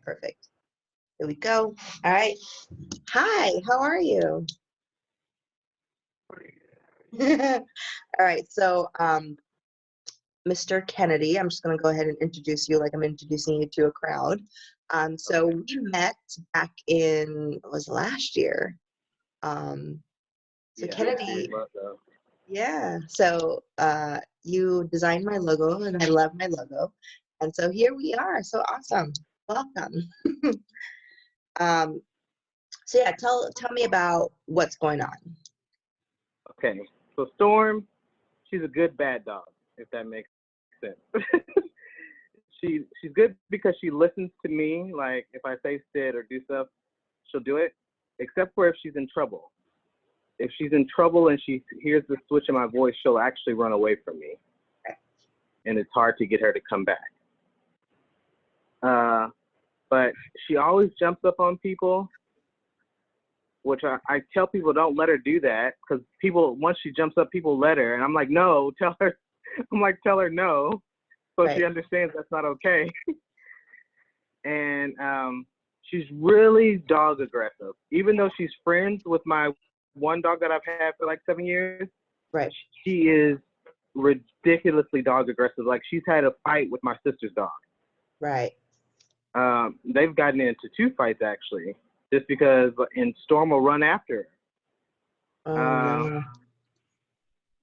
Perfect. Here we go. All right. Hi, how are you? All right, so Mr. Kennedy, I'm just going to go ahead and introduce you like I'm introducing you to a crowd. So we met back in, what was it, last year? So Yeah, Kennedy, yeah, so you designed my logo and I love my logo. And so here we are. So awesome. Welcome. So yeah, tell me about what's going on. Okay, so Storm, she's a good bad dog, if that makes sense. She's good because she listens to me. Like if I say sit or do stuff, she'll do it, except for if she's in trouble. If she's in trouble and she hears the switch in my voice, she'll actually run away from me, and it's hard to get her to come back. But she always jumps up on people, which I tell people don't let her do that, because people, once she jumps up, people let her, and I'm like, no, tell her. I'm like, tell her no, so she understands that's not okay. And she's really dog aggressive, even though she's friends with my one dog that I've had for like 7 years. Right. She is ridiculously dog aggressive. Like she's had a fight with my sister's dog. Right. They've gotten into 2 fights actually, just because, and Storm will run after her. No.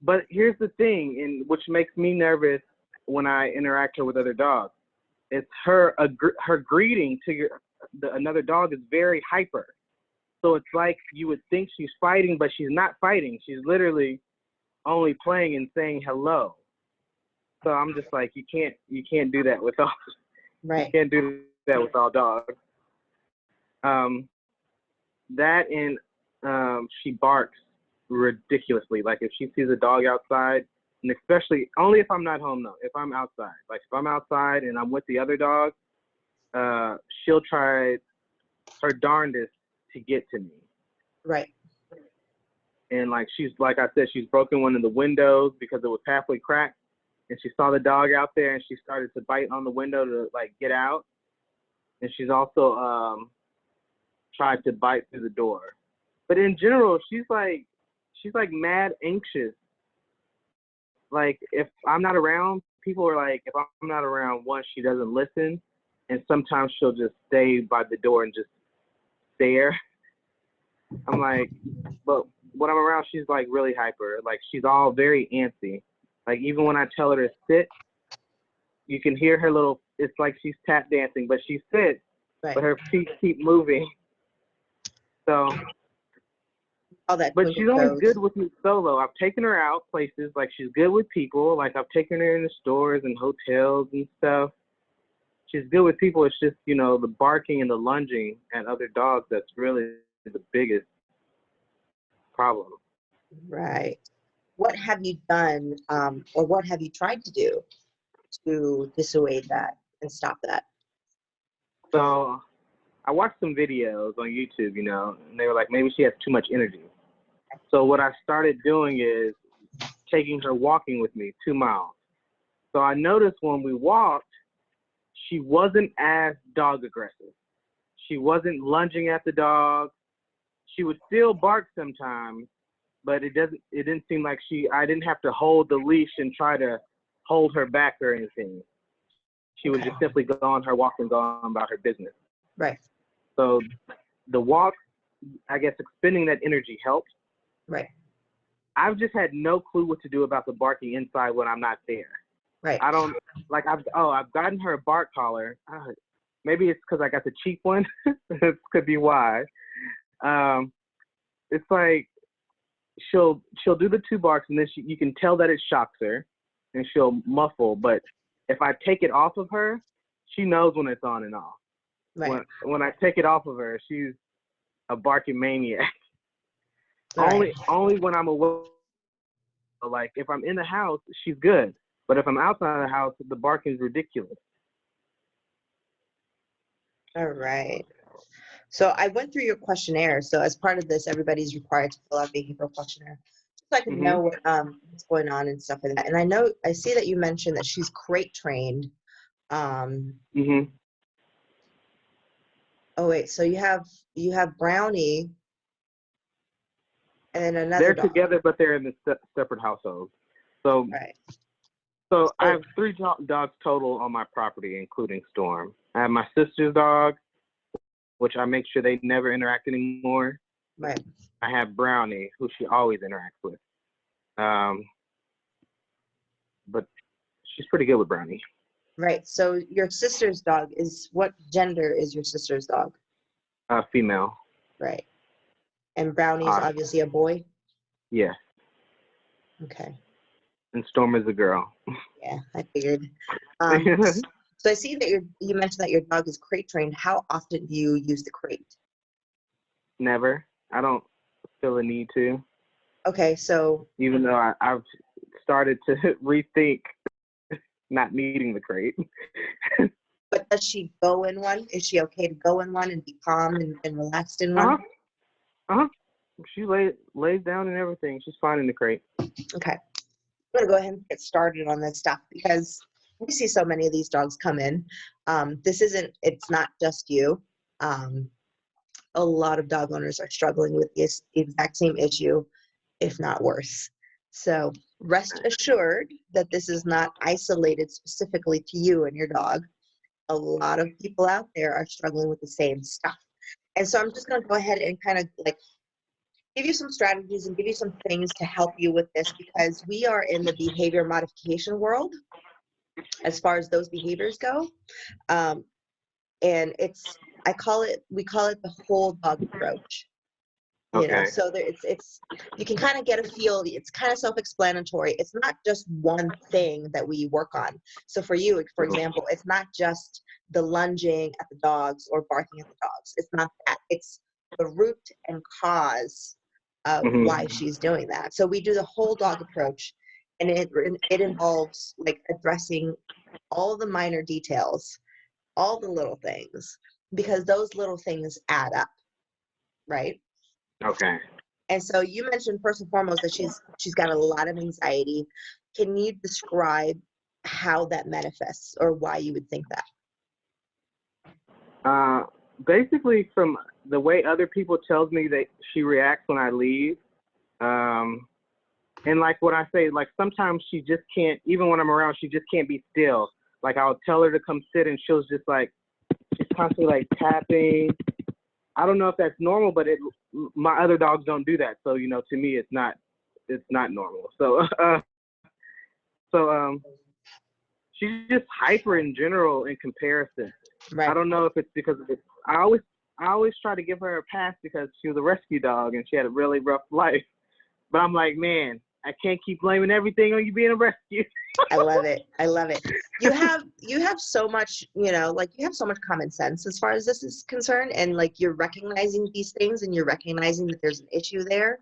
But here's the thing, and which makes me nervous when I interact her with other dogs. It's her greeting to another dog is very hyper. So it's like you would think she's fighting, but she's not fighting. She's literally only playing and saying hello. So I'm just like, you can't do that with all. Right. You can't do that with all dogs. That and she barks ridiculously. Like if she sees a dog outside, and especially only if I'm not home though. If I'm outside, like if I'm outside and I'm with the other dog, she'll try her darndest to get to me. Right. And like like I said, she's broken one of the windows because it was halfway cracked, and she saw the dog out there and she started to bite on the window to like get out. And she's also tried to bite through the door. But in general, she's like mad anxious. Like if I'm not around, people are like, if I'm not around, one, she doesn't listen, and sometimes she'll just stay by the door and just stare. I'm like, but when I'm around, she's like really hyper. Like she's all very antsy. Like even when I tell her to sit, you can hear her little, it's like she's tap dancing, but she sits, but her feet keep moving. So, but she's only good with me solo. I've taken her out places, like she's good with people. Like I've taken her in the stores and hotels and stuff. She's good with people. It's just, the barking and the lunging at other dogs that's really the biggest problem. Right. What have you done, or what have you tried to do to dissuade that and stop that? So I watched some videos on YouTube, and they were like, maybe she has too much energy. So what I started doing is taking her walking with me 2 miles. So I noticed when we walked, she wasn't as dog aggressive. She wasn't lunging at the dog. She would still bark sometimes, but it didn't seem like I didn't have to hold the leash and try to hold her back or anything. She would just simply go on her walk and go on about her business. Right. So the walk, I guess, expending that energy helped. Right. I've just had no clue what to do about the barking inside when I'm not there. Right. I don't, like, I've gotten her a bark collar. Maybe it's because I got the cheap one. This could be why. It's like she'll do the 2 barks, and then you can tell that it shocks her, and she'll muffle. But if I take it off of her, she knows when it's on and off. Right. When I take it off of her, she's a barking maniac. Right. Only when I'm away. Like if I'm in the house, she's good. But if I'm outside the house, the barking is ridiculous. All right. So I went through your questionnaire. So as part of this, everybody's required to fill out a behavioral questionnaire, so I can know what's going on and stuff like that. And I see that you mentioned that she's crate trained. Oh wait, so you have Brownie and then another They're dog. together, but they're in the separate households. So, Right. so I So have three dogs total on my property, including Storm. I have my sister's dog, which I make sure they never interact anymore. right. I have Brownie, who she always interacts with. But she's pretty good with Brownie. Right. So your sister's dog is what gender is your sister's dog? Female. Right. And Brownie's obviously a boy? Yeah. Okay. And Storm is a girl. Yeah, I figured. So I see that you mentioned that your dog is crate trained. How often do you use the crate? Never. I don't feel a need to. Okay, so Even though I've started to rethink not needing the crate. but does she go in one? Is she okay to go in one and be calm and relaxed in one? Uh-huh. She lays down and everything. She's fine in the crate. Okay. I'm gonna go ahead and get started on this stuff because we see so many of these dogs come in. It's not just you. A lot of dog owners are struggling with this exact same issue, if not worse. So rest assured that this is not isolated specifically to you and your dog. A lot of people out there are struggling with the same stuff. And so I'm just going to go ahead and kind of like give you some strategies and give you some things to help you with this because we are in the behavior modification world as far as those behaviors go. And we call it the whole dog approach. You know, Okay. so there, it's you can kind of get a feel. It's kind of self-explanatory. It's not just one thing that we work on. So for you, for example, it's not just the lunging at the dogs or barking at the dogs. It's not that. It's the root and cause of why she's doing that. So we do the whole dog approach, and it involves like addressing all the minor details, all the little things, because those little things add up, right? Okay. And so you mentioned first and foremost that she's got a lot of anxiety. Can you describe how that manifests or why you would think that? Basically, from the way other people tells me that she reacts when I leave, and like what I say, like sometimes she just can't. Even when I'm around, she just can't be still. Like I'll tell her to come sit, and she'll just like she's constantly like tapping. I don't know if that's normal, but my other dogs don't do that. So, you know, to me, it's not normal. So, she's just hyper in general in comparison. Right. I don't know if it's because of it. I always try to give her a pass because she was a rescue dog and she had a really rough life. But I'm like, man, I can't keep blaming everything on you being a rescue. I love it. I love it. You have so much, you know, like you have so much common sense as far as this is concerned. And like you're recognizing these things and you're recognizing that there's an issue there.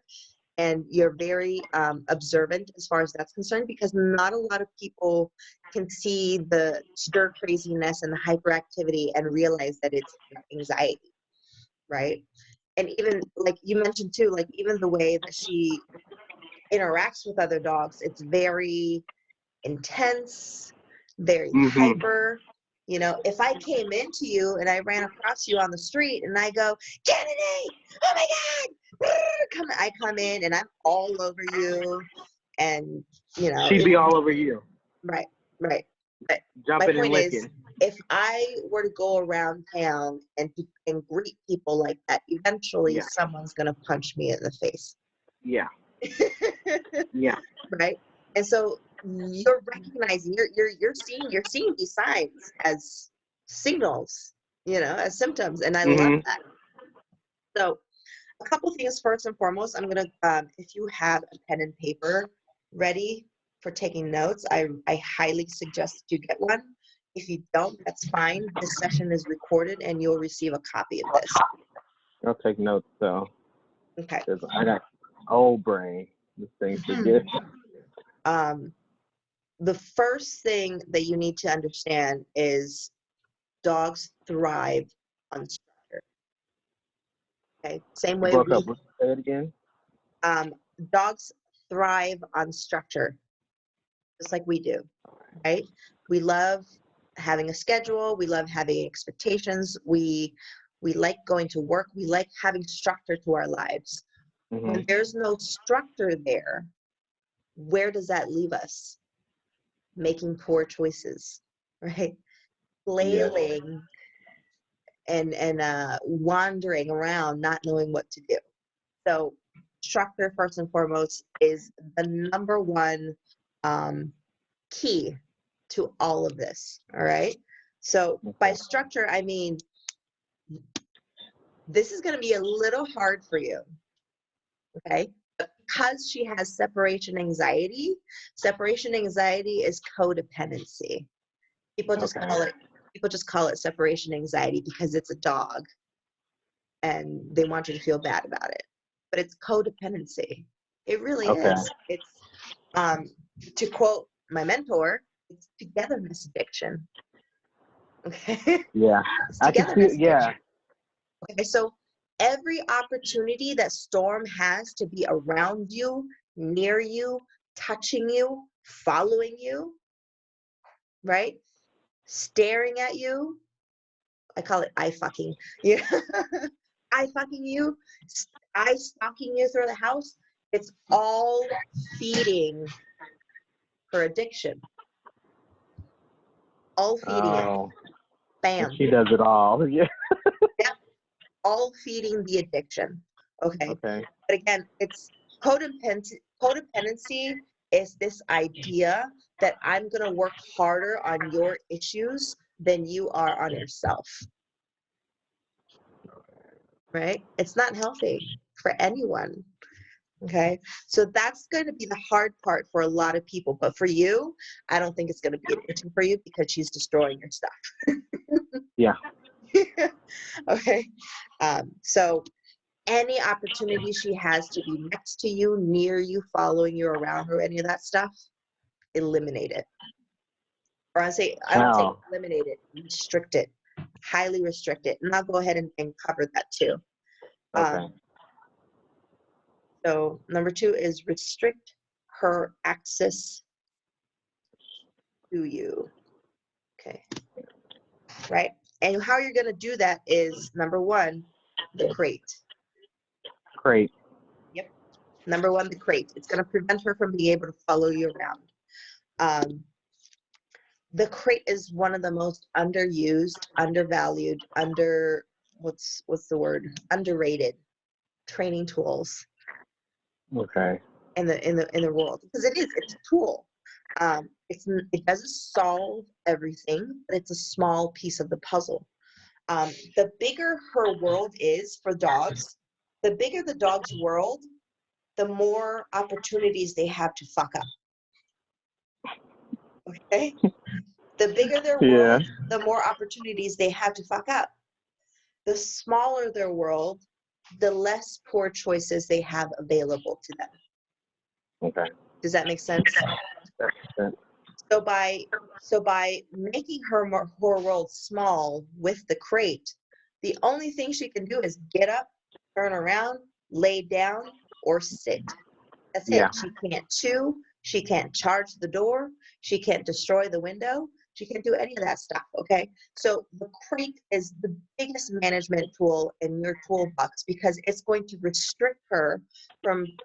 And you're very observant as far as that's concerned because not a lot of people can see the stir craziness and the hyperactivity and realize that it's anxiety, right? And even like you mentioned too, like even the way that she interacts with other dogs, it's very intense, very hyper. You know, if I came into you and I ran across you on the street and I go, Kennedy, oh my God, I come in and I'm all over you, and you know, She'd be all over you. right. But jumping my point and is, licking. if I were to go around town and greet people like that, eventually someone's gonna punch me in the face. Yeah. Yeah. Right. And so you're recognizing, you're seeing these signs as signals, you know, as symptoms, and I love that. So a couple things. First and foremost, I'm gonna if you have a pen and paper ready for taking notes, I highly suggest that you get one. If you don't, that's fine. This session is recorded and you'll receive a copy of this. I'll take notes though. Okay. I got old brain. This thing's forget. The first thing that you need to understand is dogs thrive on structure. Okay, same way Broke up. Say it again. Dogs thrive on structure, just like we do, right? We love having a schedule. We love having expectations. We We like going to work. We like having structure to our lives. When there's no structure there, where does that leave us? Making poor choices, right? Flailing and wandering around, not knowing what to do. So structure, first and foremost, is the number one key to all of this, all right? So by structure, I mean, this is going to be a little hard for you, okay? But because she has separation anxiety is codependency. People just call it separation anxiety because it's a dog and they want you to feel bad about it. But it's codependency. It really is. It's to quote my mentor, it's togetherness addiction. Okay. Yeah. I can see it. Yeah. Okay, so every opportunity that Storm has to be around you, near you, touching you, following you, right? Staring at you. I call it eye fucking. Yeah. Eye fucking you, eye stalking you through the house. It's all feeding her addiction. All feeding it. Bam. She does it all. Yeah. Yep. All feeding the addiction. Okay. But again, it's codependency. Codependency is this idea that I'm going to work harder on your issues than you are on yourself. Right? It's not healthy for anyone. Okay, so that's going to be the hard part for a lot of people. But for you, I don't think it's going to be an issue for you because she's destroying your stuff. Yeah. Okay. So any opportunity she has to be next to you, near you, following you around her, any of that stuff, eliminate it. Or I don't say eliminate it, restrict it, highly restrict it. And I'll go ahead and cover that too. So number 2 is restrict her access to you. Okay. Right. And how you're going to do that is number 1, the crate. Crate. Yep. Number 1, the crate. It's going to prevent her from being able to follow you around. The crate is one of the most underused, undervalued, underrated training tools. Okay. In the world, because it's a tool. It doesn't solve everything, but it's a small piece of the puzzle. The bigger her world is for dogs, the bigger the dog's world, the more opportunities they have to fuck up. Okay? The bigger their world, the more opportunities they have to fuck up. The smaller their world, the less poor choices they have available to them. Okay. Does that make sense? So by making her world small with the crate, the only thing she can do is get up, turn around, lay down, or sit. That's it. She can't chew. She can't charge the door. She can't destroy the window. She can't do any of that stuff, okay? So the crate is the biggest management tool in your toolbox because it's going to restrict her from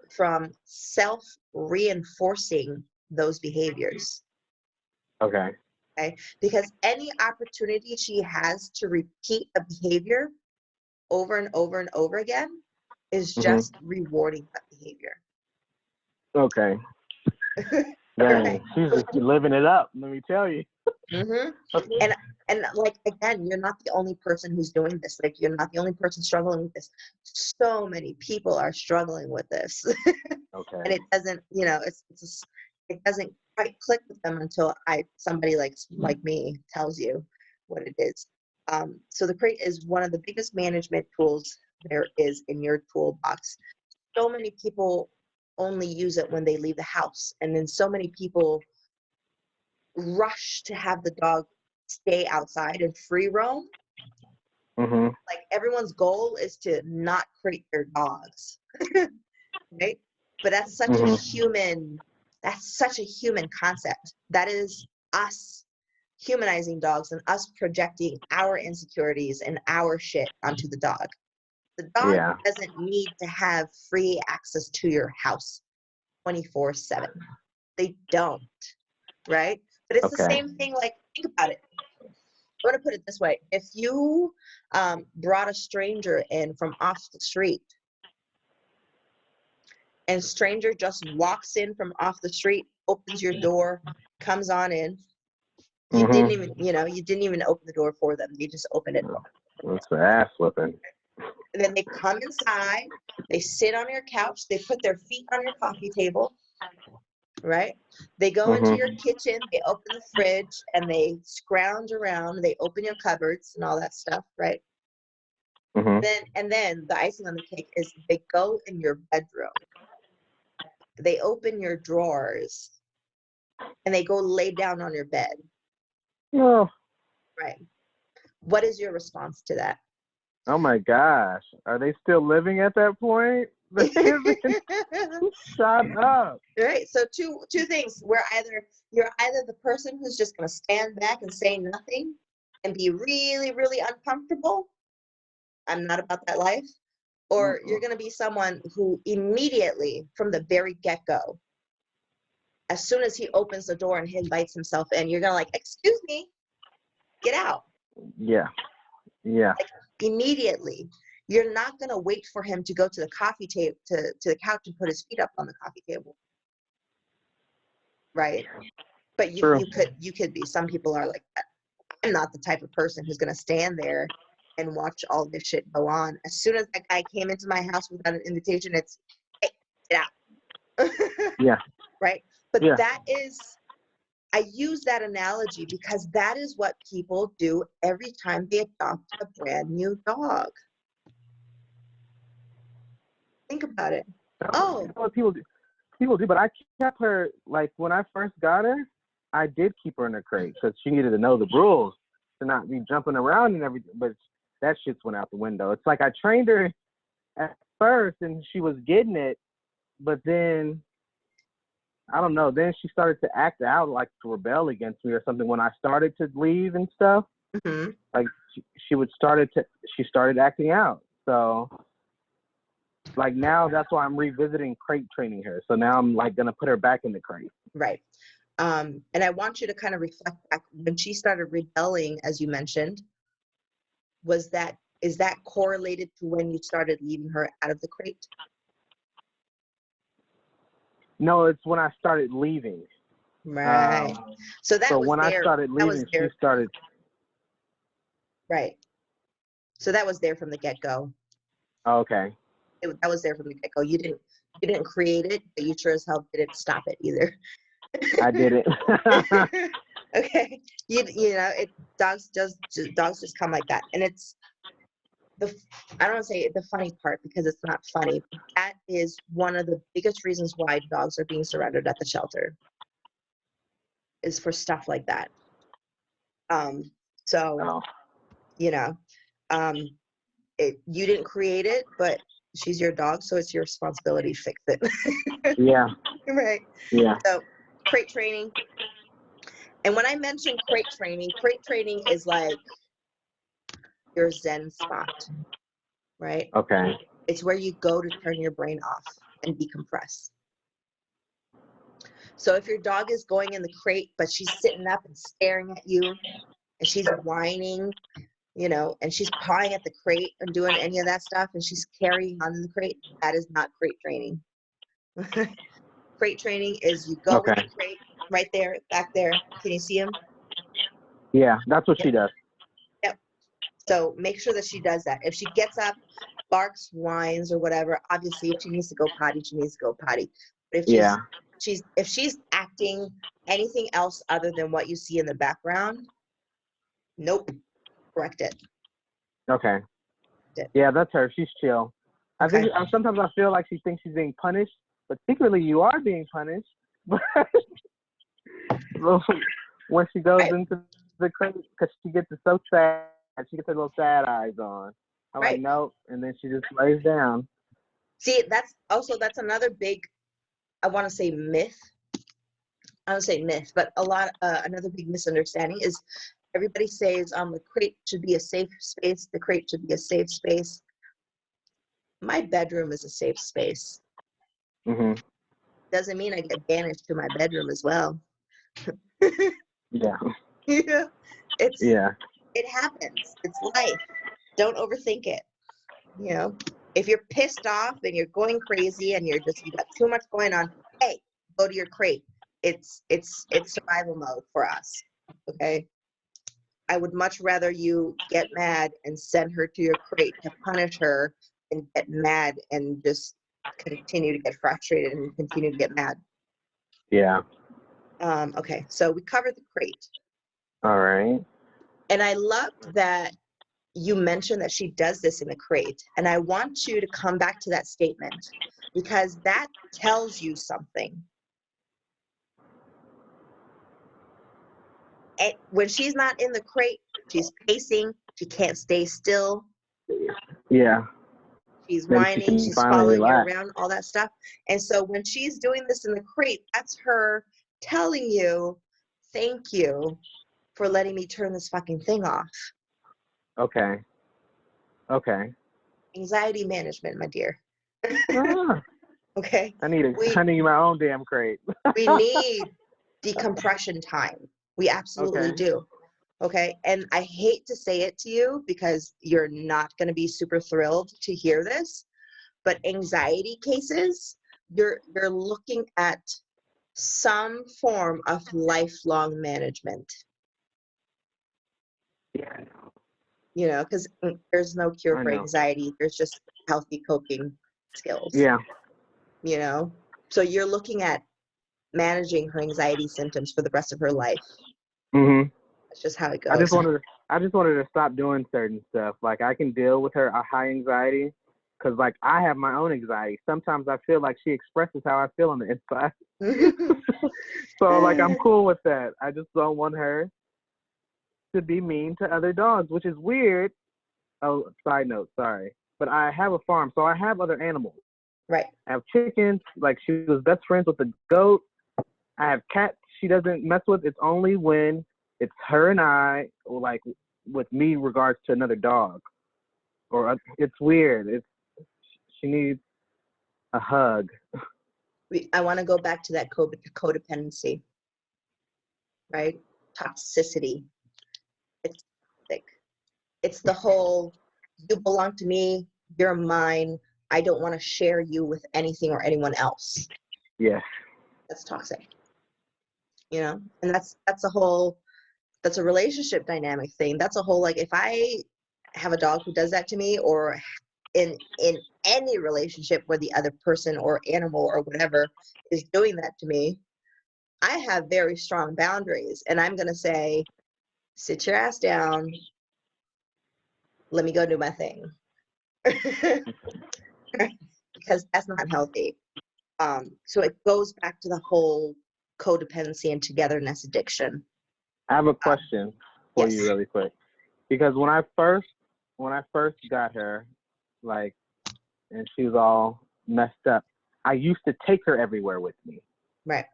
self-reinforcing those behaviors. Okay. Because any opportunity she has to repeat a behavior over and over and over again is just rewarding that behavior. Okay. Dang, she's just living it up, let me tell you. And like, again, you're not the only person who's doing this. Like, you're not the only person struggling with this. So many people are struggling with this. And it doesn't, it doesn't quite click with them until somebody like me tells you what it is. So the crate is one of the biggest management tools there is in your toolbox. So many people only use it when they leave the house, and then so many people rush to have the dog stay outside and free roam. Like, everyone's goal is to not crate their dogs. Right? But that's such a human concept. That is us humanizing dogs and us projecting our insecurities and our shit onto the dog. The dog Yeah. doesn't need to have free access to your house 24/7. They don't, right? But it's the Okay. same thing. Like, think about it. I'm going to put it this way. If you brought a stranger in from off the street, and stranger just walks in from off the street, opens your door, comes on in, you didn't even, you didn't even open the door for them. You just opened it. That's the ass whipping. And then they come inside, they sit on your couch, they put their feet on your coffee table, right? They go into your kitchen, they open the fridge, and they scrounge around, they open your cupboards and all that stuff, right? Then the icing on the cake is they go in your bedroom, they open your drawers, and they go lay down on your bed. Oh. Right. What is your response to that? Oh my gosh. Are they still living at that point? Shut up. Right. So two things. You're either the person who's just gonna stand back and say nothing and be really, really uncomfortable. I'm not about that life. Or you're gonna be someone who immediately from the very get-go, as soon as he opens the door and he invites himself in, you're gonna like, excuse me, get out. Yeah. Yeah. Like, immediately. You're not gonna wait for him to go to the coffee table to the couch and put his feet up on the coffee table. Right? But you could be. Some people are like that. I'm not the type of person who's gonna stand there and watch all this shit go on. As soon as that guy came into my house without an invitation, it's, hey, get out. Yeah. Right? But yeah. that is, I use that analogy because that is what people do every time they adopt a brand new dog. Think about it. Oh. You know what people do, but I kept her, like, when I first got her, I did keep her in a crate because she needed to know the rules to not be jumping around and everything, but that shit's went out the window. It's like I trained her at first and she was getting it, but then, I don't know, then she started to act out, like to rebel against me or something when I started to leave and stuff. Like, she started acting out. So, like, now that's why I'm revisiting crate training her. So now I'm like gonna put her back in the crate. Right. And I want you to kind of reflect back when she started rebelling, as you mentioned. Is that correlated to when you started leaving her out of the crate? No, it's when I started leaving. Right. So when I started leaving, she started. Right. So that was there from the get-go. Okay. That was there from the get-go. You didn't create it, but you sure as hell didn't stop it either. I did it. Okay. Dogs just come like that. And it's I don't want to say the funny part because it's not funny. But that is one of the biggest reasons why dogs are being surrendered at the shelter, is for stuff like that. You didn't create it, but she's your dog, so it's your responsibility to fix it. Yeah. Right. Yeah. So crate training. And when I mention crate training is like your Zen spot, right? Okay. It's where you go to turn your brain off and decompress. So if your dog is going in the crate, but she's sitting up and staring at you, and she's whining, and she's pawing at the crate and doing any of that stuff, and she's carrying on in the crate, that is not crate training. Crate training is you go with the crate right there, back there. Can you see him? Yeah, that's what she does. Yep. So make sure that she does that. If she gets up, barks, whines, or whatever, obviously if she needs to go potty, she needs to go potty. But if she's acting anything else other than what you see in the background, nope, correct it. Okay. Yeah, that's her. She's chill. Okay. I think sometimes I feel like she thinks she's being punished, but secretly you are being punished. When she goes into the crate, because she gets so sad, she gets her little sad eyes on. I'm like, nope, and then she just lays down. See, that's another big, I want to say, myth I would say myth, but a lot, another big misunderstanding is everybody says the crate should be a safe space. The crate should be a safe space. My bedroom is a safe space. Mhm. Doesn't mean I get banished to my bedroom as well. Yeah. Yeah, Yeah. it happens. It's life. Don't overthink it. You know, if you're pissed off and you're going crazy and you got too much going on, hey, go to your crate. It's survival mode for us. Okay. I would much rather you get mad and send her to your crate to punish her and get mad and just continue to get frustrated and continue to get mad. Yeah. Okay, so we covered the crate. All right. And I loved that you mentioned that she does this in the crate. And I want you to come back to that statement because that tells you something. And when she's not in the crate, she's pacing, she can't stay still, Yeah. she's Then she whining, can she's finally following you relax. around, all that stuff. And so when she's doing this in the crate, that's her telling you, thank you for letting me turn this fucking thing off. Okay. Okay. Anxiety management, my dear. Ah, Okay. I need my own damn crate. We need decompression time. We absolutely Okay. do. Okay. And I hate to say it to you because you're not going to be super thrilled to hear this, but anxiety cases, you're looking at some form of lifelong management, Yeah. you know, because there's no cure I for know. anxiety. There's just healthy coping skills, Yeah. you know? So you're looking at managing her anxiety symptoms for the rest of her life. Mhm. That's just how it I just goes. wanted to stop doing certain stuff. Like I can deal with her high anxiety because like I have my own anxiety. Sometimes I feel like she expresses how I feel on the inside. So like I'm cool with that. I just don't want her to be mean to other dogs, which is weird. Oh, side note, sorry. But I have a farm, so I have other animals. Right. I have chickens, like she was best friends with the goat. I have cats she doesn't mess with. It's only when it's her and I, or like with me regards to another dog. Or it's weird. She needs a hug. I want to go back to that codependency, right? Toxicity. It's toxic. It's the whole, you belong to me, you're mine, I don't want to share you with anything or anyone else. Yes. That's toxic, you know? And that's a relationship dynamic thing. That's a whole, like, if I have a dog who does that to me, or in any relationship where the other person or animal or whatever is doing that to me, I have very strong boundaries, and I'm going to say, sit your ass down, let me go do my thing. Because that's not healthy. So it goes back to the whole codependency and togetherness addiction. I have a question for Yes. you really quick. Because when I first got her, like, and she was all messed up, I used to take her everywhere with me. Right.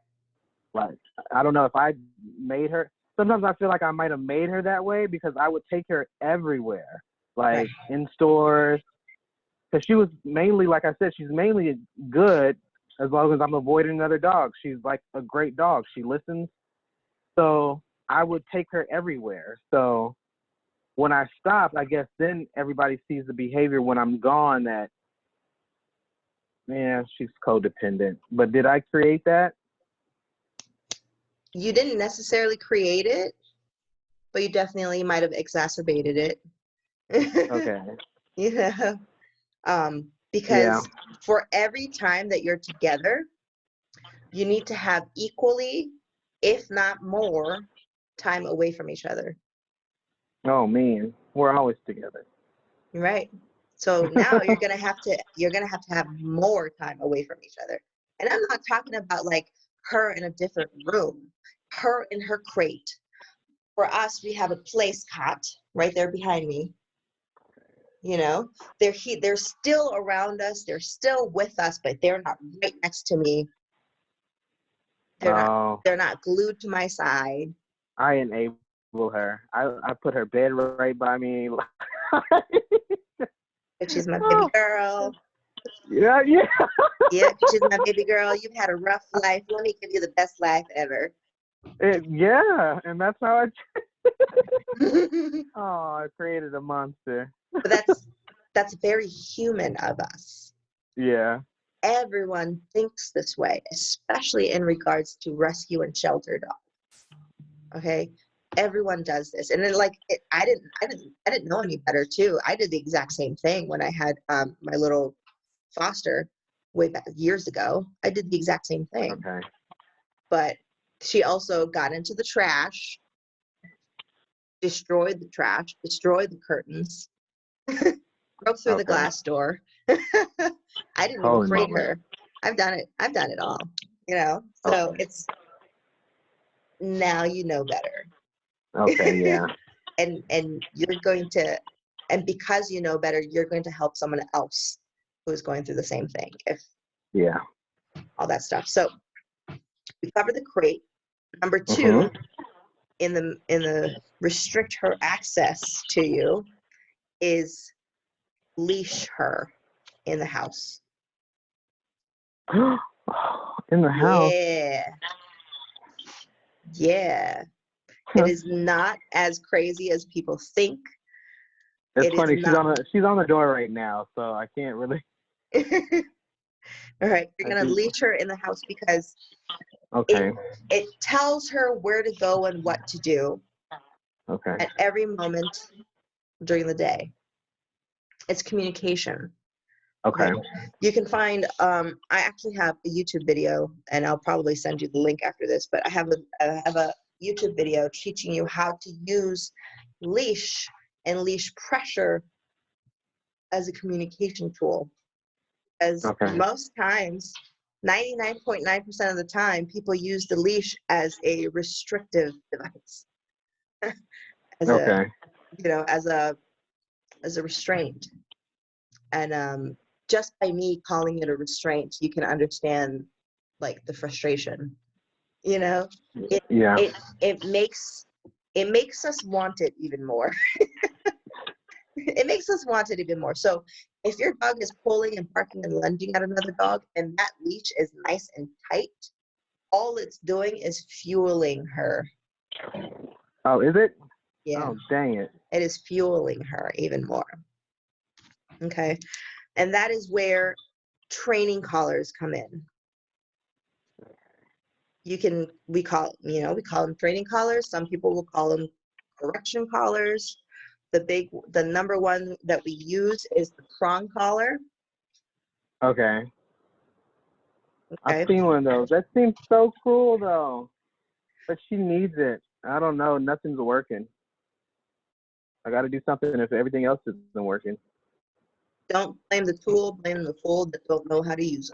Like, I don't know if I made her. Sometimes I feel like I might have made her that way because I would take her everywhere, like Right. in stores. Because she was mainly, like I said, she's mainly good as long as I'm avoiding other dogs. She's like a great dog. She listens. So I would take her everywhere. So when I stop, I guess then everybody sees the behavior when I'm gone that, man, she's codependent. But did I create that? You didn't necessarily create it, but you definitely might have exacerbated it. Okay. Yeah. Yeah. Because for every time that you're together, you need to have equally, if not more, time away from each other. Oh, man. We're always together. Right. So now you're gonna have to have more time away from each other. And I'm not talking about like her in a different room, her in her crate. For us, we have a place cot right there behind me. You know, they're still around us, they're still with us, but they're not right next to me Oh, they're not glued to my side. I enable her. I put her bed right by me. But she's my baby girl. Yeah, yeah. Yep, she's my baby girl. You've had a rough life. Let me give you the best life ever. Yeah, and that's how But I created a monster. that's very human of us. Yeah. Everyone thinks this way, especially in regards to rescue and shelter dogs. Okay, everyone does this, and then I didn't know any better too. I did the exact same thing when I had my little foster way back years ago. I did the exact same thing. Okay. But she also got into the trash, destroyed the trash, destroyed the curtains, broke through the Okay. glass door. I didn't even Holy crate moly. her. I've done it. I've done it all. You know. So Okay. it's now you know better. Okay. Yeah. and you're going to, and because you know better, you're going to help someone else who's going through the same thing. If Yeah. all that stuff. So we covered the crate. Number two, Mhm. in the restrict her access to you is leash her in the house. In the house. Yeah. It is not as crazy as people think. It's It is funny. not. She's on the door right now, so I can't really. All right, you're I gonna think. leash her in the house because Okay. it tells her where to go and what to do Okay. at every moment during the day. It's communication. Okay. You can find I actually have a YouTube video, and I'll probably send you the link after this, but I have a YouTube video teaching you how to use leash and leash pressure as a communication tool. As Okay. most times, 99.9% of the time, people use the leash as a restrictive device, as a Okay. as a restraint. And just by me calling it a restraint, you can understand like the frustration. You know, it Yeah. it it makes us want it even more. It makes us want it even more. So if your dog is pulling and barking and lunging at another dog, and that leash is nice and tight, all it's doing is fueling her. Oh, is it? Yeah, Oh, dang it. it is fueling her even more. Okay, and that is where training collars come in. We call them training collars. Some people will call them correction collars. The number one that we use is the prong collar. Okay. I've Okay, seen one of those. That seems so cool, though. But she needs it. I don't know. Nothing's working. I got to do something if everything else isn't working. don't blame the tool, blame the fool that don't know how to use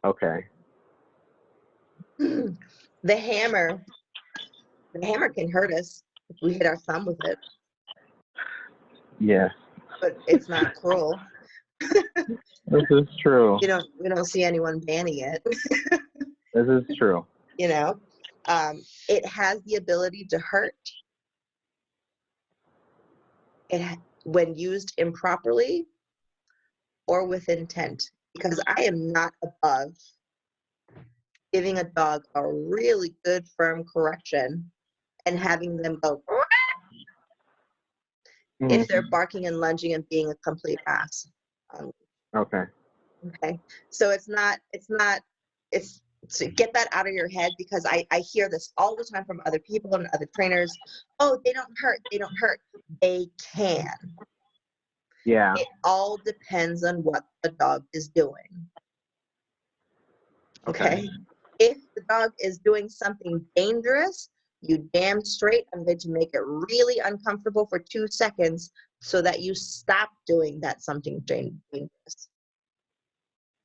Okay. them. The hammer can hurt us if we hit our thumb with it, Yeah. but it's not cruel. This is true. We don't see anyone banning it. This is true. You know, it has the ability to hurt. When used improperly or with intent, because I am not above giving a dog a really good firm correction and having them go if they're barking and lunging and being a complete ass. Okay. Okay, so it's to get that out of your head, because I hear this all the time from other people and other trainers. Oh, they don't hurt, they can. Yeah. It all depends on what the dog is doing. Okay, if the dog is doing something dangerous, you damn straight I'm going to make it really uncomfortable for 2 seconds so that you stop doing that something dangerous.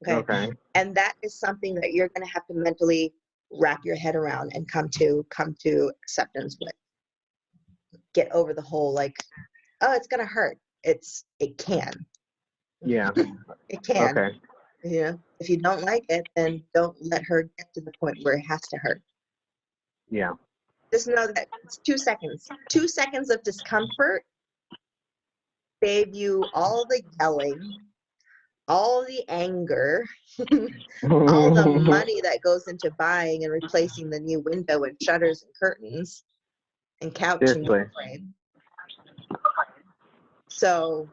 Okay. And that is something that you're going to have to mentally wrap your head around and come to acceptance with. Get over the whole like, oh, it's going to hurt. It can. Yeah. It can. Okay. You know, if you don't like it, then don't let her get to the point where it has to hurt. Yeah. Just know that it's 2 seconds. 2 seconds of discomfort save you all the yelling, all the anger, all the money that goes into buying and replacing the new window and shutters and curtains and couch and Seriously. frame. So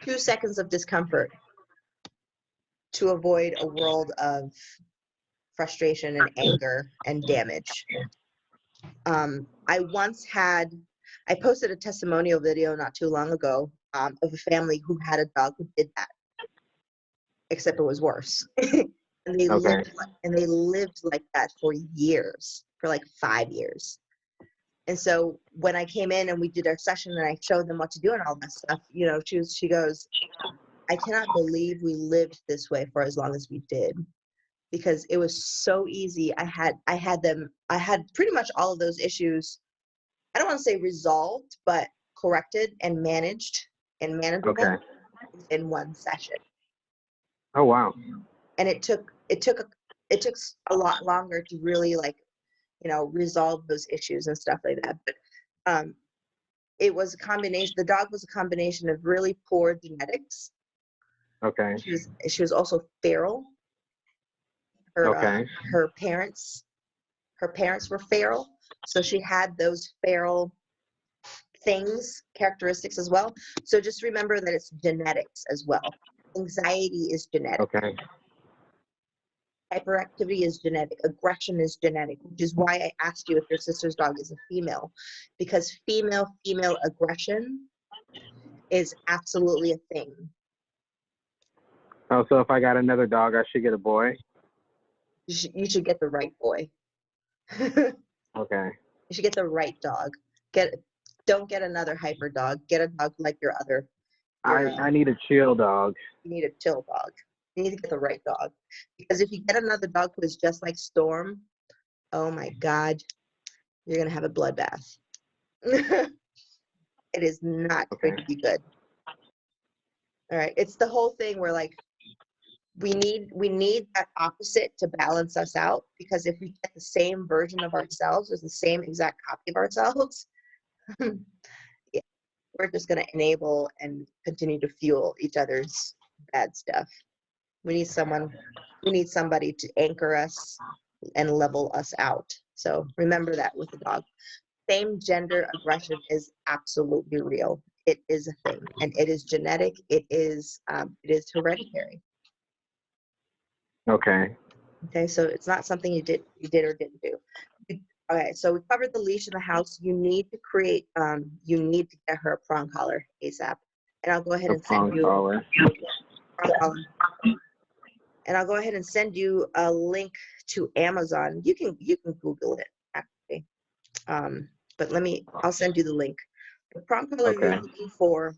2 seconds of discomfort to avoid a world of frustration and anger and damage. I posted a testimonial video not too long ago of a family who had a dog who did that, except it was worse. And they Okay. lived like that for years, for like 5 years. And so when I came in and we did our session and I showed them what to do and all that stuff, you know, she goes, I cannot believe we lived this way for as long as we did, because it was so easy. I had pretty much all of those issues, I don't want to say resolved, but corrected and managed and manageable Okay. in one session. Oh wow. And it took a lot longer to really, like, you know, resolve those issues and stuff like that. But it was a combination. The dog was a combination of really poor genetics. Okay. She was also feral. Her Okay. her parents were feral, so she had those feral characteristics as well. So just remember that it's genetics as well. Anxiety is genetic. Okay. Hyperactivity is genetic. Aggression is genetic, which is why I asked you if your sister's dog is a female, because female aggression is absolutely a thing. Oh, so if I got another dog, I should get a boy? You should get the right boy. You Okay. should get the right dog. Don't get another hyper dog. Get a dog like your other. I need a chill dog. You need a chill dog. You need to get the right dog, because if you get another dog who is just like Storm, oh my God, you're gonna have a bloodbath. It is not going to be good. All right, it's the whole thing where, like, we need that opposite to balance us out, because if we get the same version of ourselves, or the same exact copy of ourselves, yeah, we're just going to enable and continue to fuel each other's bad stuff. We need somebody to anchor us and level us out. So remember that with the dog. Same gender aggression is absolutely real. It is a thing, and it is genetic. It is hereditary. Okay. Okay, so it's not something you did or didn't do. Okay, so we covered the leash in the house. You need to get her a prong collar ASAP. And I'll go ahead and send you Collar. prong collar. And I'll go ahead and send you a link to Amazon. You can Google it, actually. But I'll send you the link. The prong collar Okay. you're looking for.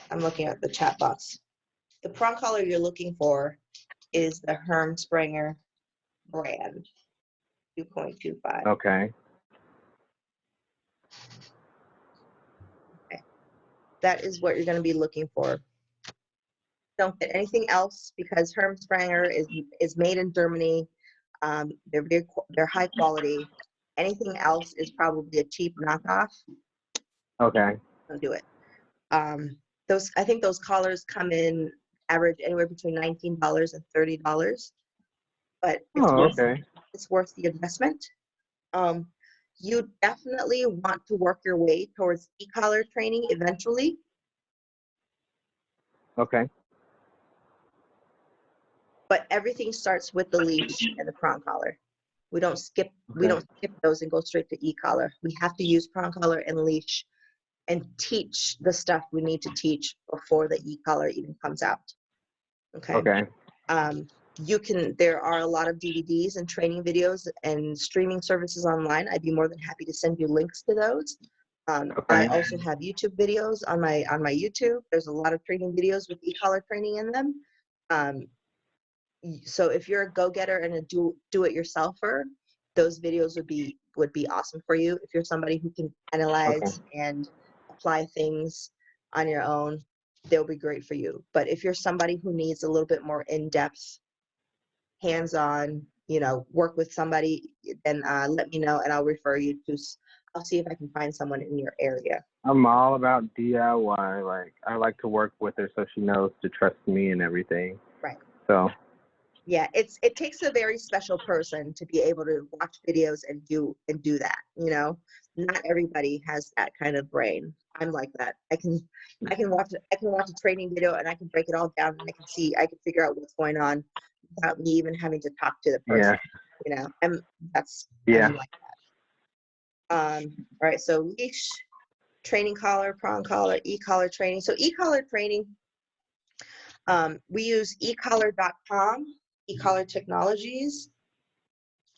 I'm looking at the chat box. The prong collar you're looking for is the Hermsprenger brand, 2.25. Okay. Okay. That is what you're going to be looking for. Don't get anything else, because Hermsprenger is made in Germany. They're high quality. Anything else is probably a cheap knockoff. Okay. Don't do it. I think those collars come in average anywhere between $19 and $30, but it's worth the investment. You definitely want to work your way towards e-collar training eventually. Okay. But everything starts with the leash and the prong collar. We don't skip those and go straight to e-collar. We have to use prong collar and leash and teach the stuff we need to teach before the e-collar even comes out. Okay. There are a lot of DVDs and training videos and streaming services online. I'd be more than happy to send you links to those. I also have YouTube videos on my YouTube. There's a lot of training videos with e-collar training in them. So if you're a go-getter and a do-it-yourselfer, those videos would be awesome for you. If you're somebody who can analyze and apply things on your own, they'll be great for you. But if you're somebody who needs a little bit more in-depth, hands-on, work with somebody, then let me know and I'll refer you to, I'll see if I can find someone in your area. I'm all about DIY. Like, I like to work with her so she knows to trust me and everything. Right. So. Yeah, it takes a very special person to be able to watch videos and do that. Not everybody has that kind of brain. I'm like that. I can watch a training video and I can break it all down and I can figure out what's going on without me even having to talk to the person. Yeah. I'm like that. All right, so leash, training collar, prong collar, e-collar training. So e-collar training, we use ecollar.com, e-collar technologies,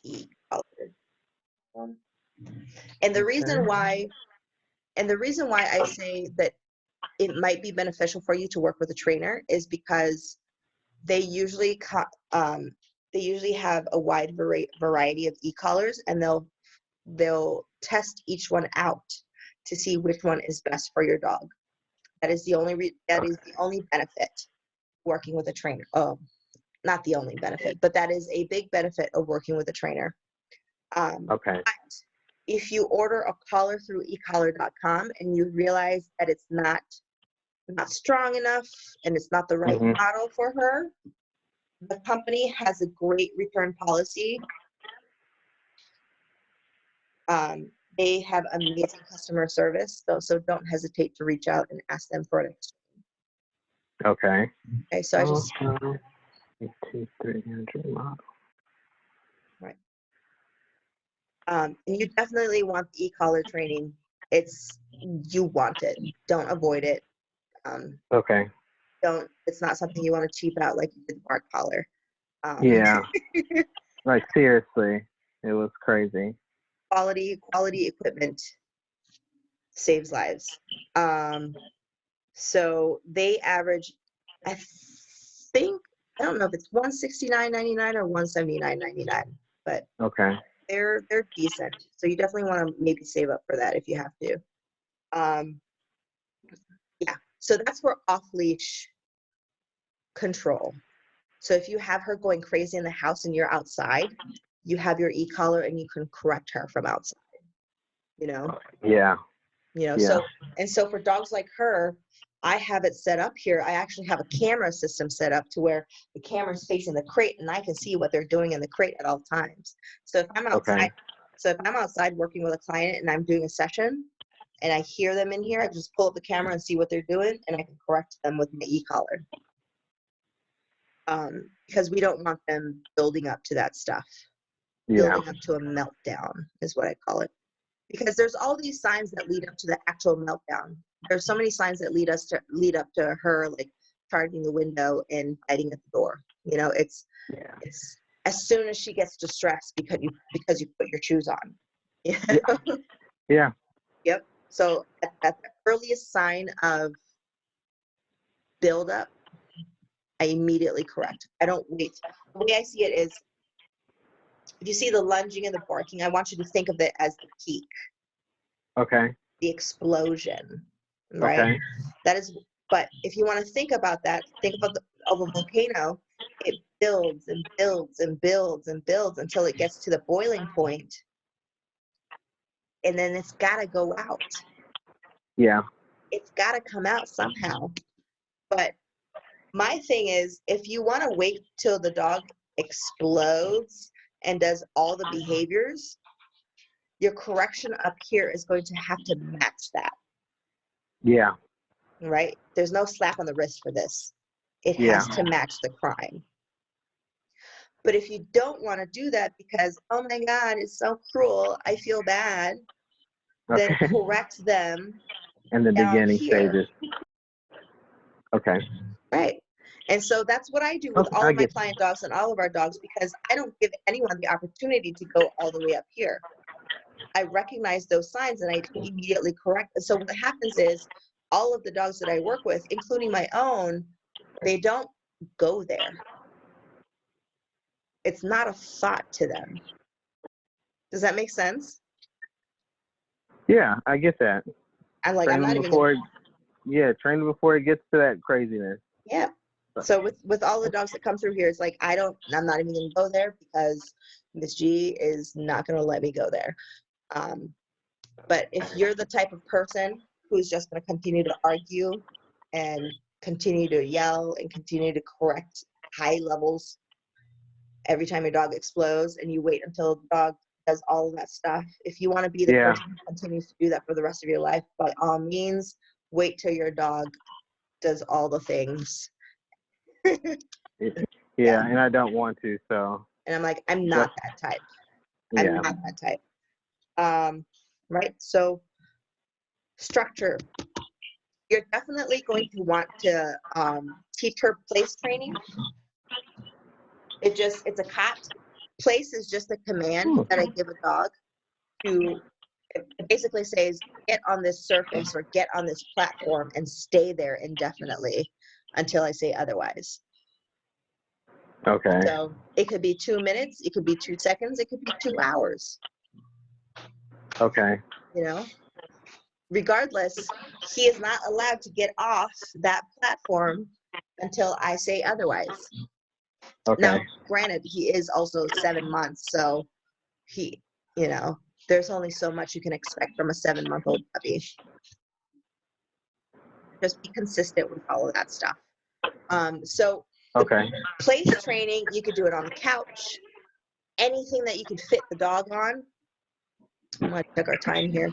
e-collar. And the reason why I say that it might be beneficial for you to work with a trainer is because they usually have a wide variety of e-collars, and they'll test each one out to see which one is best for your dog. That is the only benefit working with a trainer. Oh, not the only benefit, but that is a big benefit of working with a trainer. Okay. But if you order a collar through ecollar.com and you realize that it's not strong enough and it's not the right model for her, the company has a great return policy. They have amazing customer service, so don't hesitate to reach out and ask them for it. Okay. Okay, so I just 300 model. Right. And you definitely want the e-collar training. You want it. Don't avoid it. Okay. It's not something you want to cheap out like you did the bark collar. Yeah. Like, seriously, it was crazy. Quality equipment saves lives. So they average, I don't know if it's $169.99 or $179.99, but Okay. they're decent. So you definitely want to maybe save up for that if you have to. Yeah. So that's for off-leash control. So if you have her going crazy in the house and you're outside, you have your e-collar and you can correct her from outside. Yeah. So for dogs like her, I have it set up here. I actually have a camera system set up to where the camera's facing the crate and I can see what they're doing in the crate at all times. So if I'm outside working with a client and I'm doing a session and I hear them in here, I just pull up the camera and see what they're doing and I can correct them with my e-collar. Because we don't want them building up to that stuff. Yeah. Building up to a meltdown is what I call it. Because there's all these signs that lead up to the actual meltdown. There's so many signs that lead up to her like charging the window and biting at the door. It's as soon as she gets distressed because you put your shoes on. Yeah. Yep. So at the earliest sign of buildup, I immediately correct. I don't wait. The way I see it is, if you see the lunging and the barking, I want you to think of it as the peak. Okay. The explosion, right? Okay. That is, but if you want to think about that, think about a volcano. It builds and builds and builds and builds until it gets to the boiling point, and then it's got to go out. Yeah. It's got to come out somehow. But my thing is, if you want to wait till the dog explodes and does all the behaviors, your correction up here is going to have to match that. Yeah. Right? There's no slap on the wrist for this. It has to match the crime. But if you don't want to do that because, oh my God, it's so cruel, I feel bad, then correct them in the beginning stages. Okay. Right. And so that's what I do with all of my client dogs and all of our dogs, because I don't give anyone the opportunity to go all the way up here. I recognize those signs and I immediately correct. So what happens is all of the dogs that I work with, including my own, they don't go there. It's not a thought to them. Does that make sense? Yeah, I get that. I'm like, I'm Train not them even before gonna, train them before it gets to that craziness. yeah. So with all the dogs that come through here, it's like I'm not even gonna go there because Miss G is not gonna let me go there. But if you're the type of person who's just gonna continue to argue and continue to yell and continue to correct high levels every time your dog explodes, and you wait until the dog does all of that stuff, if you want to be the Yeah. person who continues to do that for the rest of your life, by all means, wait till your dog does all the things. Yeah, and I don't want to, so. And I'm like, I'm not that type. I'm Yeah. not that type. Right? So structure. You're definitely going to want to teach her place training. It's a cat. Place is just a command that I give a dog to, it basically says, get on this surface or get on this platform and stay there indefinitely until I say otherwise. Okay. So it could be 2 minutes, it could be 2 seconds, it could be 2 hours. Okay. You know, regardless, he is not allowed to get off that platform until I say otherwise. Okay. Now, granted, he is also 7 months, so he, there's only so much you can expect from a 7-month-old puppy. Just be consistent with all of that stuff. So Okay. place training, you could do it on the couch, anything that you can fit the dog on. I'm gonna check our time here.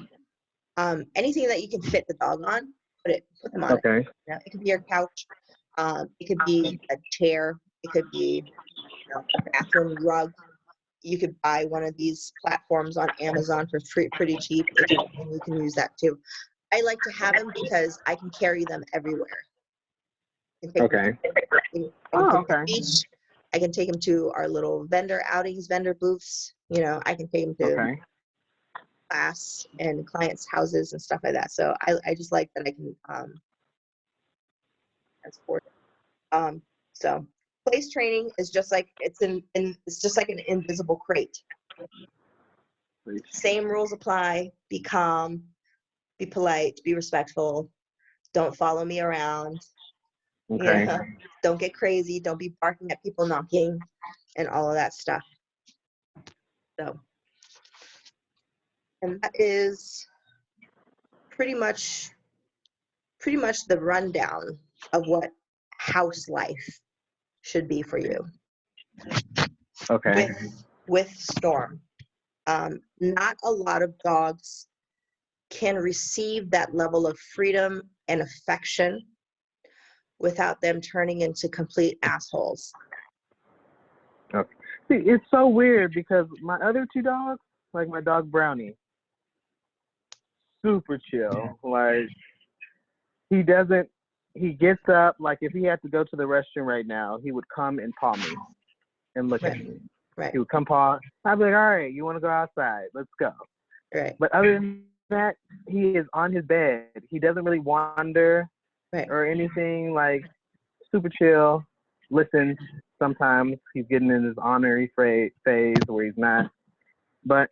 Anything that you can fit the dog on, put them on it. Okay. It could be your couch, it could be a chair, it could be a bathroom rug. You could buy one of these platforms on Amazon for pretty cheap, and you can use that too. I like to have them because I can carry them everywhere. Okay. I can Oh, take them to okay. the beach. I can take them to our little vendor outings, vendor booths. I can take them to Okay. class and clients' houses and stuff like that. So I just like that I can transport it. So place training is just like it's just like an invisible crate. Same rules apply. Be calm, be polite, be respectful. Don't follow me around. Okay. Don't get crazy. Don't be barking at people knocking and all of that stuff. So, and that is pretty much the rundown of what house life should be for you. Okay. With Storm. Not a lot of dogs can receive that level of freedom and affection without them turning into complete assholes. Okay. See, it's so weird because my other 2 dogs, like my dog Brownie, super chill. Like he gets up, like if he had to go to the restroom right now, he would come and paw me and look at me. Right. He would come paw. I'd be like, all right, you want to go outside? Let's go. Right. But other than that, he is on his bed. He doesn't really wander or anything. Like super chill. Listens sometimes. He's getting in his honorary phase where he's not. But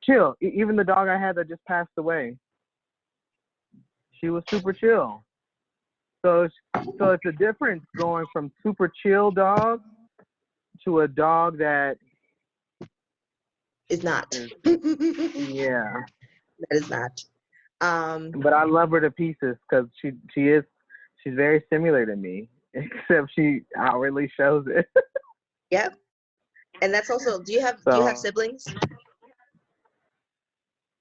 chill. Even the dog I had that just passed away, she was super chill. So it's a difference going from super chill dog to a dog that is not. Yeah. That is not. But I love her to pieces because she's very similar to me, except she outwardly shows it. Yep. And that's also. Do you have siblings?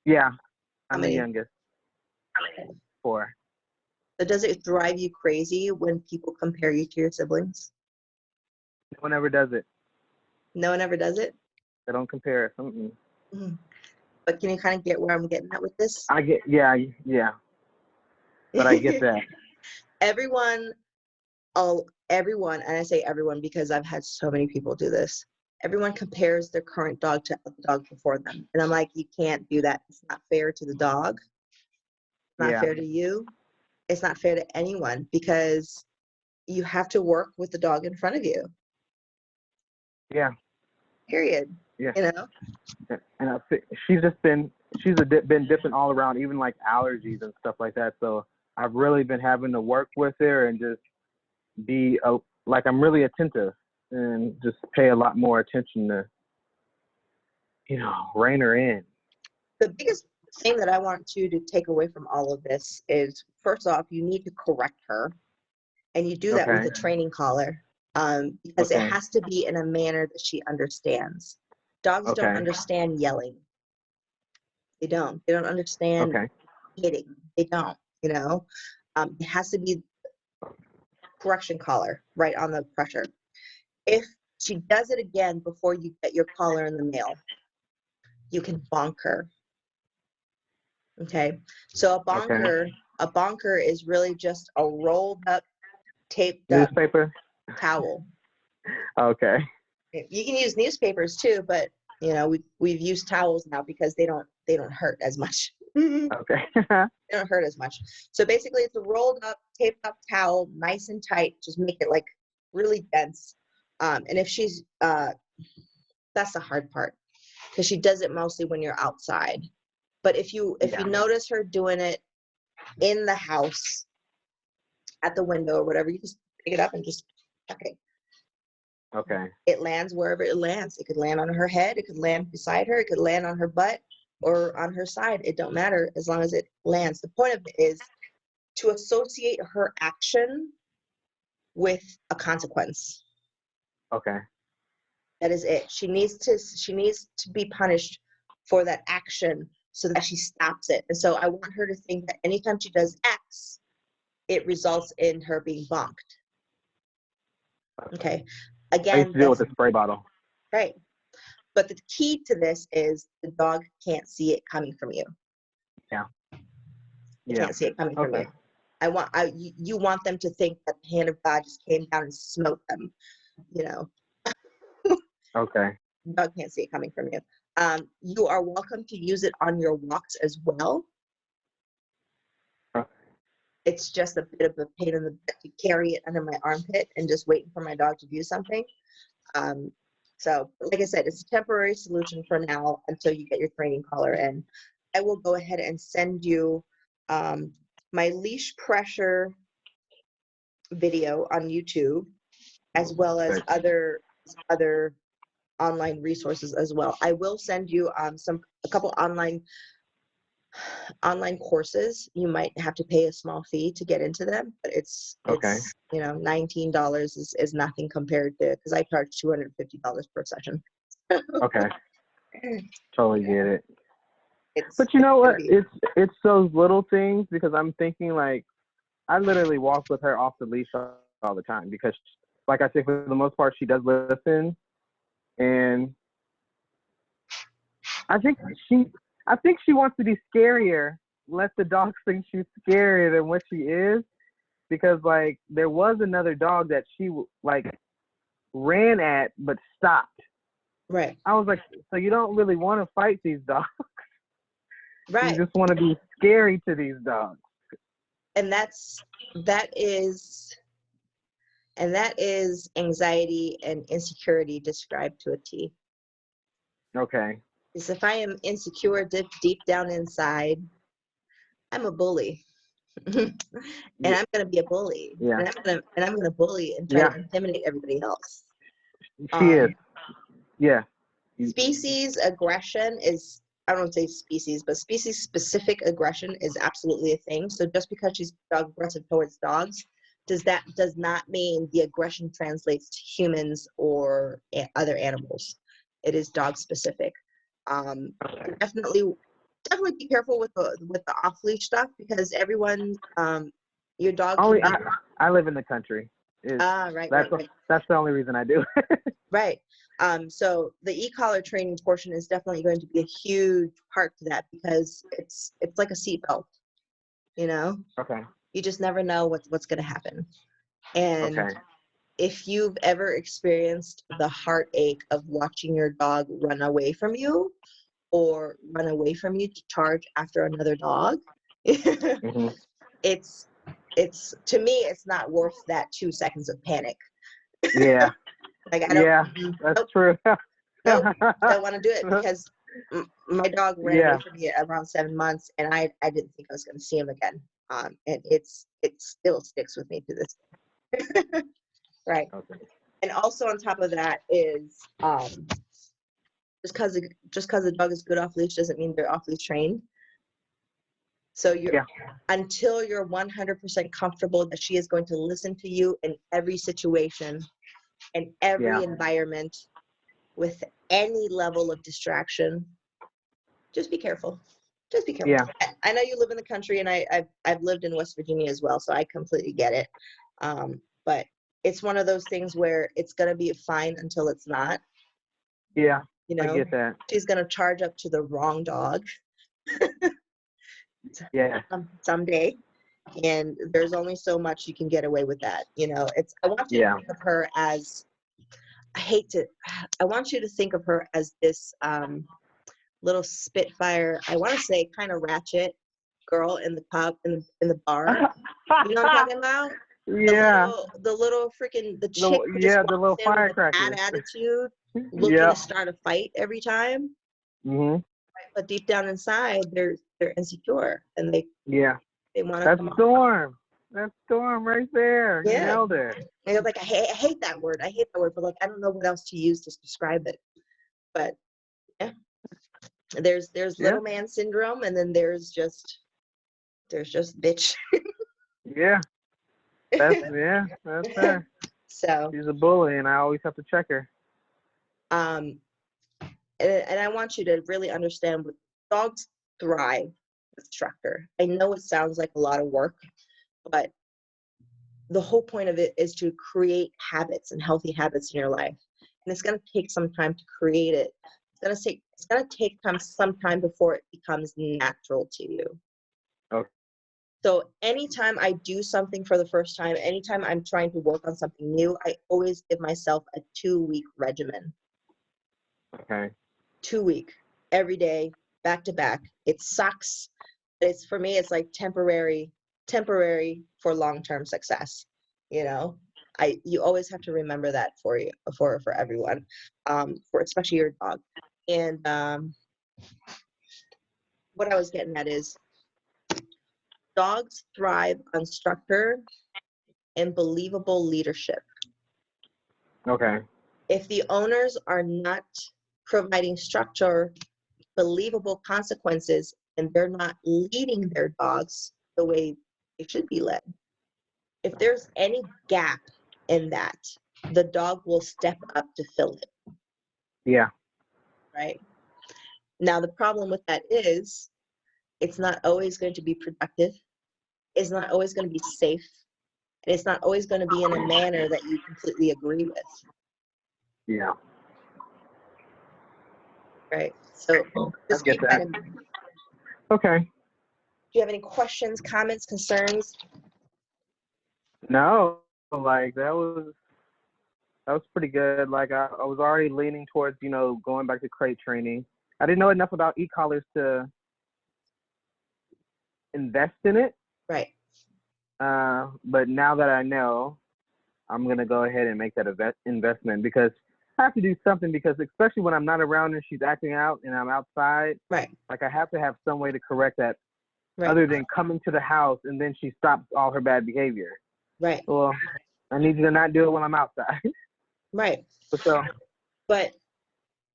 Yeah, How I'm many? the youngest. 4. So does it drive you crazy when people compare you to your siblings? No one ever does it. No one ever does it? They don't compare us. Mm-hmm. But can you kind of get where I'm getting at with this? I get, yeah. But I get that. Everyone, and I say everyone because I've had so many people do this. Everyone compares their current dog to the dog before them. And I'm like, you can't do that. It's not fair to the dog. It's not fair to you. It's not fair to anyone because you have to work with the dog in front of you. Yeah. Period. Yeah. You know? And she's just been she's been different all around, even like allergies and stuff like that. So I've really been having to work with her and just be like I'm really attentive and just pay a lot more attention to, rein her in. The biggest thing that I want you to take away from all of this is, first off, you need to correct her, and you do that with Okay. a training collar, because it Okay. has to be in a manner that she understands. Dogs don't Okay. understand yelling. They don't. They don't understand Okay. hitting. They don't. It has to be correction collar right on the pressure. If she does it again before you get your collar in the mail, you can bonk her. Okay, so a bonker is really just a rolled up, taped up Newspaper. towel. Okay. You can use newspapers too, but we've used towels now because they don't hurt as much. They Okay. don't hurt as much. So basically, it's a rolled up, taped up towel, nice and tight. Just make it like really dense. And if she's that's the hard part, because she does it mostly when you're outside. But if you notice her doing it in the house, at the window or whatever, you just pick it up and just tuck it. Okay. It lands wherever it lands. It could land on her head. It could land beside her. It could land on her butt or on her side. It don't matter as long as it lands. The point of it is to associate her action with a consequence. Okay. That is it. She needs to be punished for that action so that she stops it. And so I want her to think that anytime she does X, it results in her being bonked. Okay. Again, I used to deal with a spray bottle. Right. But the key to this is the dog can't see it coming from you. Yeah. You can't see it coming from you. You want them to think that the hand of God just came down and smote them. Okay. The dog can't see it coming from you. You are welcome to use it on your walks as well. It's just a bit of a pain in the butt to carry it under my armpit and just waiting for my dog to do something. So like I said, it's a temporary solution for now until you get your training collar in. I will go ahead and send you my leash pressure video on YouTube, as well as other online resources as well. I will send you a couple online courses. You might have to pay a small fee to get into them, but it's $19 is nothing compared to, because I charge $250 per session. Okay. Totally get it. But you know what? It's those little things, because I'm thinking, like, I literally walk with her off the leash all the time because, like I said, for the most part, she does listen, and I think she wants to be scarier. Let the dog think she's scarier than what she is, because like there was another dog that she like ran at but stopped. Right. I was like, so you don't really want to fight these dogs. Right. You just want to be scary to these dogs. And that is anxiety and insecurity described to a T. Okay. Because if I am insecure deep down inside, I'm a bully. And I'm going to be a bully. Yeah. And I'm going to bully and try to intimidate everybody else. She is. Yeah. Species aggression is, I don't want to say species, but species specific aggression is absolutely a thing. So just because she's dog aggressive towards dogs, does not mean the aggression translates to humans or other animals. It is dog specific. Definitely be careful with the off leash stuff, because everyone, your dog. I live in the country. Right. That's the only reason I do. Right. So the e-collar training portion is definitely going to be a huge part to that, because it's like a seatbelt, Okay. You just never know what's going to happen. And okay. If you've ever experienced the heartache of watching your dog run away from you, or run away from you to charge after another dog, Mm-hmm. it's to me, it's not worth that 2 seconds of panic. Yeah. Like I don't. Yeah, that's true. Nope, don't want to do it, because My dog ran away Yeah. from me at around 7 months, and I didn't think I was going to see him again. And it still sticks with me to this day. Right. Okay. And also on top of that is just because the dog is good off leash doesn't mean they're off leash trained. So Yeah. until you're 100% comfortable that she is going to listen to you in every situation, in every Yeah. environment, with any level of distraction, just be careful. Just be careful. Yeah. I know you live in the country, and I've lived in West Virginia as well, so I completely get it. But it's one of those things where it's gonna be fine until it's not. Yeah. You I know, get that. she's gonna charge up to the wrong dog Yeah. someday, and there's only so much you can get away with that. You know, I want you to Yeah. think of her as I want you to think of her as this little spitfire, I want to say kind of ratchet girl in the pub in the bar. You know what I'm talking about? Yeah. The little freaking the chick who just The walks little in with a bad firecracker. attitude, looking Yeah. to start a fight every time. Mhm. But deep down inside, they're insecure and they Yeah. want to That's come up. Storm. That's Storm right there. You Yeah. nailed it. And you're like, I hate that word. I hate that word, but like I don't know what else to use to describe it. But yeah, there's Yeah. little man syndrome, and then there's just bitch. Yeah. That's her. So She's a bully, and I always have to check her. and I want you to really understand what dogs thrive with structure. I know it sounds like a lot of work, but the whole point of it is to create habits and healthy habits in your life. And it's going to take some time to create it. It's going to take some time before it becomes natural to you. Okay. So anytime I do something for the first time, anytime I'm trying to work on something new, I always give myself a 2-week regimen. Okay. 2 week, every day, back to back. It sucks. It's for me, it's like temporary for long-term success. You know, you always have to remember that for everyone, for especially your dog. And what I was getting at is dogs thrive on structure and believable leadership. Okay. If the owners are not providing structure, believable consequences, and they're not leading their dogs the way they should be led, if there's any gap in that, the dog will step up to fill it. Yeah. Right? Now, the problem with that is it's not always going to be productive. It's not always going to be safe. And it's not always going to be in a manner that you completely agree with. Yeah. Right? So just get keep that. that in mind. Okay. Do you have any questions, comments, concerns? No, like that was pretty good. Like I was already leaning towards, going back to crate training. I didn't know enough about e-collars to invest in it. Right. But now that I know, I'm gonna go ahead and make that investment because I have to do something, because especially when I'm not around and she's acting out and I'm outside, Right. like I have to have some way to correct that, Right. other than coming to the house and then she stops all her bad behavior. Right. Well, I need you to not do it when I'm outside. Right. So. But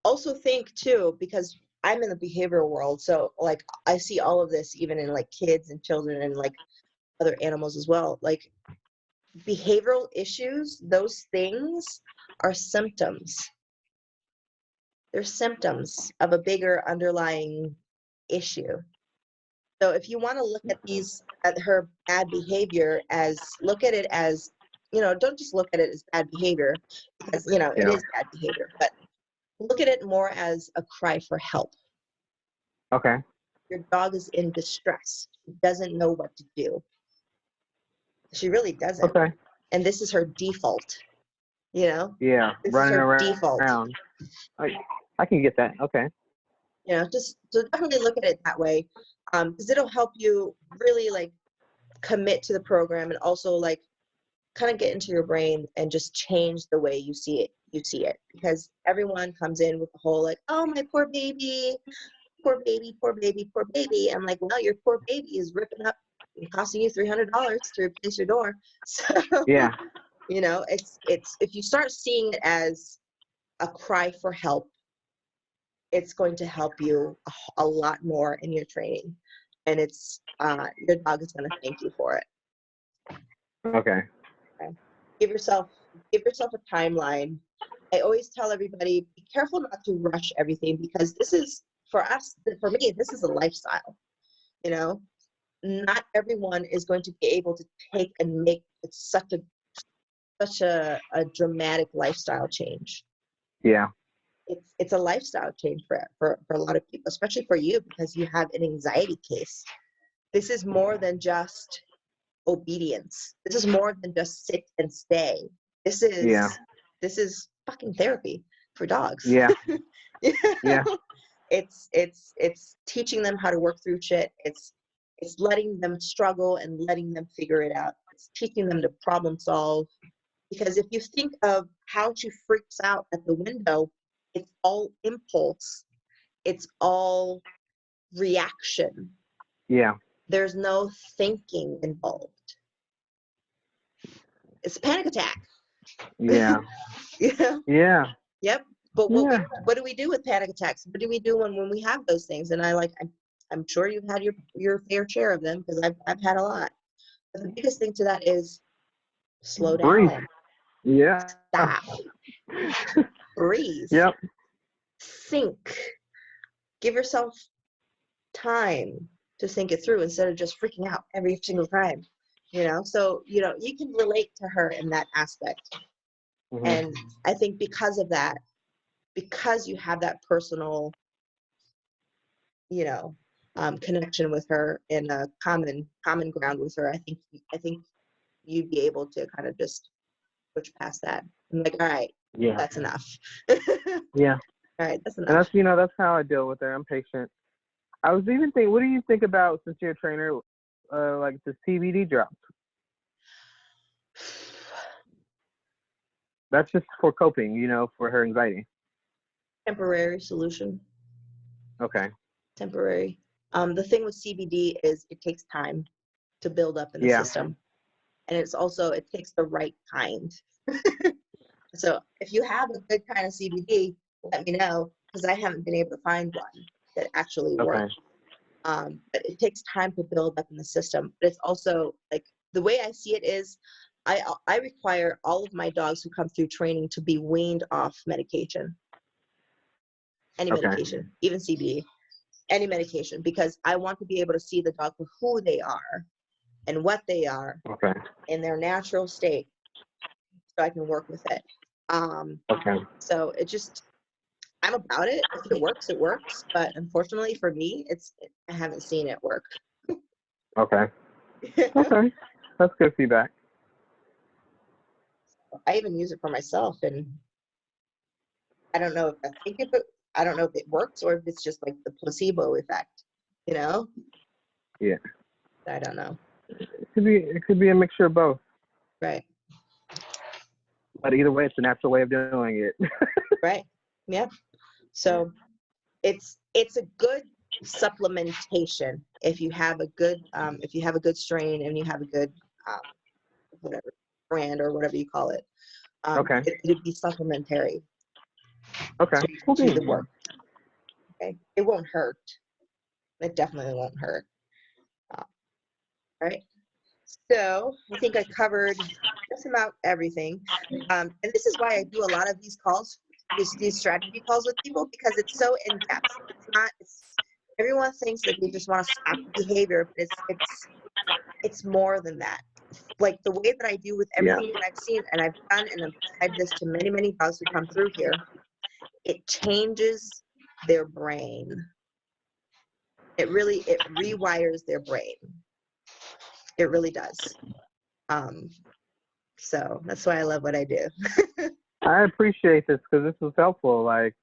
also think too, because I'm in the behavioral world, so like I see all of this even in like kids and children and like other animals as well. Like behavioral issues, those things are symptoms. They're symptoms of a bigger underlying issue. So if you want to look at her bad behavior look at it as, don't just look at it as bad behavior, because, it is bad behavior, but look at it more as a cry for help. Okay. Your dog is in distress. She doesn't know what to do. She really doesn't. Okay. And this is her default, Yeah, This running is her around. default. I can get that. Okay. Just so definitely look at it that way, because it'll help you really like commit to the program, and also like kind of get into your brain and just change the way you see it. you see it, because everyone comes in with the whole like, oh, my poor baby, poor baby, poor baby, poor baby. I'm like, well, your poor baby is ripping up and costing you $300 to replace your door. So, Yeah. you know, it's if you start seeing it as a cry for help, it's going to help you a lot more in your training, and it's your dog is going to thank you for it. Okay. Okay? Give yourself a timeline. I always tell everybody, be careful not to rush everything, because this is, for us, for me, this is a lifestyle. You know, not everyone is going to be able to take and make it such a dramatic lifestyle change. Yeah. It's a lifestyle change for a lot of people, especially for you, because you have an anxiety case. This is more than just obedience. This is more than just sit and stay. This is fucking therapy for dogs. Yeah. You know? Yeah. It's teaching them how to work through shit. It's letting them struggle and letting them figure it out. It's teaching them to problem solve. Because if you think of how she freaks out at the window, it's all impulse. It's all reaction. Yeah. There's no thinking involved. It's a panic attack. Yeah. You know? Yeah. Yep. But Yeah. what do we do with panic attacks? What do we do when we have those things? And I'm sure you've had your fair share of them, because I've had a lot. But the biggest thing to that is slow Breathe. down. Yeah. Stop. Breathe. Yep. Think. Give yourself time to think it through instead of just freaking out every single time. You know, so you can relate to her in that aspect. Mm-hmm. And I think because of that, because you have that personal, connection with her, in a common ground with her, I think you'd be able to kind of just push past that. I'm like, all right, Yeah. that's enough. Yeah. All right, that's And enough. that's how I deal with her. I'm patient. I was even thinking, what do you think about, since you're a trainer, like the CBD drops? That's just for coping, for her anxiety. Temporary solution. Okay. Temporary. The thing with CBD is it takes time to build up in the Yeah. system. And it takes the right kind. So if you have a good kind of CBD, let me know, because I haven't been able to find one that actually works. Okay. But it takes time to build up in the system. But it's also, like, the way I see it is, I require all of my dogs who come through training to be weaned off medication. Any Okay. medication, even CBD, any medication, because I want to be able to see the dog for who they are and what they are Okay. in their natural state, so I can work with it. Okay. So I'm about it. If it works, it works. But unfortunately for me, I haven't seen it work. Okay. Okay. That's good feedback. I even use it for myself, and I don't know I don't know if it works, or if it's just like the placebo effect, you know? Yeah. I don't know. It could be a mixture of both. Right. But either way, it's a natural way of doing it. Right. Yeah. So it's a good supplementation if you have a good strain, and you have a good whatever brand or whatever you call it. Okay. It'd be supplementary Okay. to the work. Okay. It won't hurt. It definitely won't hurt. Right. So I think I covered just about everything. And this is why I do a lot of these calls, these strategy calls with people, because it's so in depth. Everyone thinks that they just want to stop the behavior, but it's more than that. Like the way that I do with everything that I've seen and I've done, and I've tried this to many, many dogs who come through here, it changes their brain. It rewires their brain. It really does. So that's why I love what I do. I appreciate this, because this was helpful. Like,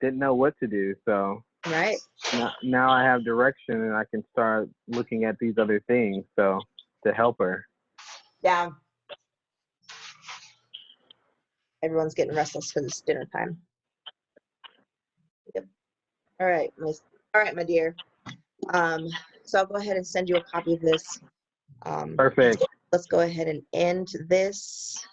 didn't know what to do, so Right. now I have direction, and I can start looking at these other things, so to help her. Yeah. Everyone's getting restless because it's dinner time. Yep. All right, my dear. So I'll go ahead and send you a copy of this. Perfect. Let's go ahead and end this.